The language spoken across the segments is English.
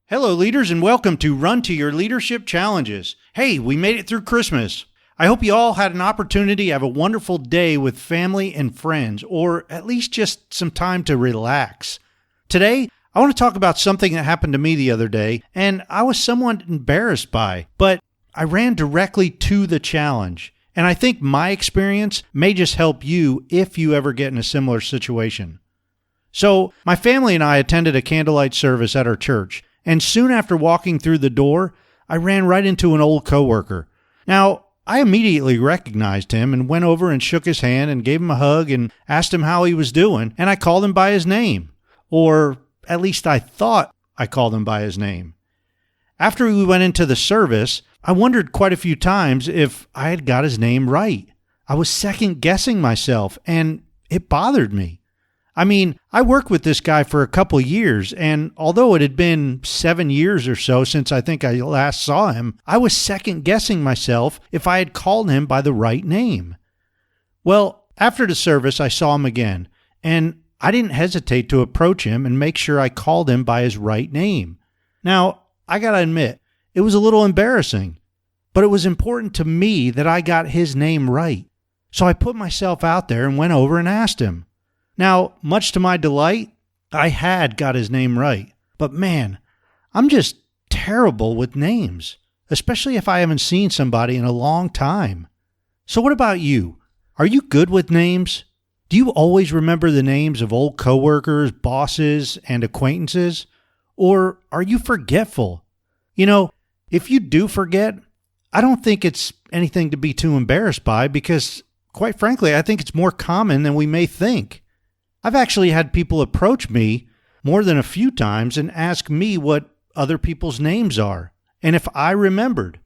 Hello, leaders, and welcome to Run to Your Leadership Challenges. Hey, we made it through Christmas. I hope you all had an opportunity to have a wonderful day with family and friends, or at least just some time to relax. Today, I want to talk about something that happened to me the other day, and I was somewhat embarrassed by, but I ran directly to the challenge. And I think my experience may just help you if you ever get in a similar situation. So, my family and I attended a candlelight service at our church. And soon after walking through the door, I ran right into an old coworker. Now, I immediately recognized him and went over and shook his hand and gave him a hug and asked him how he was doing, and I called him by his name. Or at least I thought I called him by his name. After we went into the service, I wondered quite a few times if I had got his name right. I was second-guessing myself, and it bothered me. I mean, I worked with this guy for a couple years, and although it had been 7 years or so since I think I last saw him, I was second-guessing myself if I had called him by the right name. Well, after the service, I saw him again, and I didn't hesitate to approach him and make sure I called him by his right name. Now, I gotta admit, it was a little embarrassing, but it was important to me that I got his name right. So I put myself out there and went over and asked him. Now, much to my delight, I had got his name right. But man, I'm just terrible with names, especially if I haven't seen somebody in a long time. So what about you? Are you good with names? Do you always remember the names of old coworkers, bosses, and acquaintances? Or are you forgetful? You know, if you do forget, I don't think it's anything to be too embarrassed by because, quite frankly, I think it's more common than we may think. I've actually had people approach me more than a few times and ask me what other people's names are and if I remembered.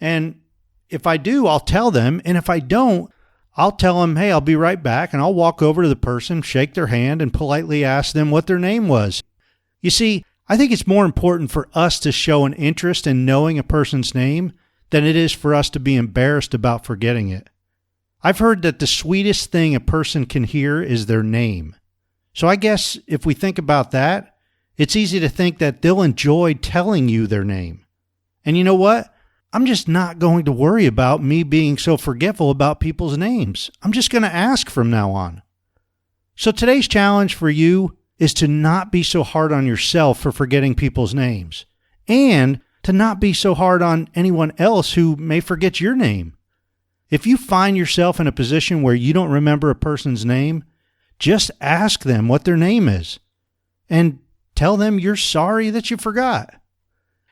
And if I do, I'll tell them. And if I don't, I'll tell them, hey, I'll be right back. And I'll walk over to the person, shake their hand, and politely ask them what their name was. You see, I think it's more important for us to show an interest in knowing a person's name than it is for us to be embarrassed about forgetting it. I've heard that the sweetest thing a person can hear is their name. So I guess if we think about that, it's easy to think that they'll enjoy telling you their name. And you know what? I'm just not going to worry about me being so forgetful about people's names. I'm just going to ask from now on. So today's challenge for you is to not be so hard on yourself for forgetting people's names, and to not be so hard on anyone else who may forget your name. If you find yourself in a position where you don't remember a person's name, just ask them what their name is and tell them you're sorry that you forgot.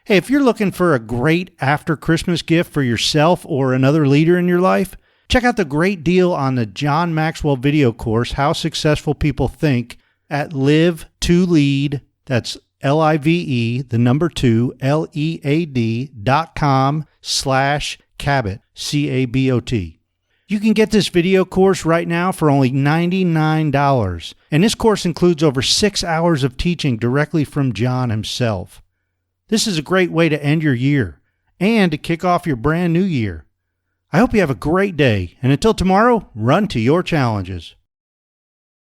Hey, if you're looking for a great after Christmas gift for yourself or another leader in your life, check out the great deal on the John Maxwell video course, How Successful People Think, at live2lead, that's LIVE, the number 2, LEAD.com/Cabot, CABOT. You can get this video course right now for only $99, and this course includes over 6 hours of teaching directly from John himself. This is a great way to end your year and to kick off your brand new year. I hope you have a great day, and until tomorrow, run to your challenges.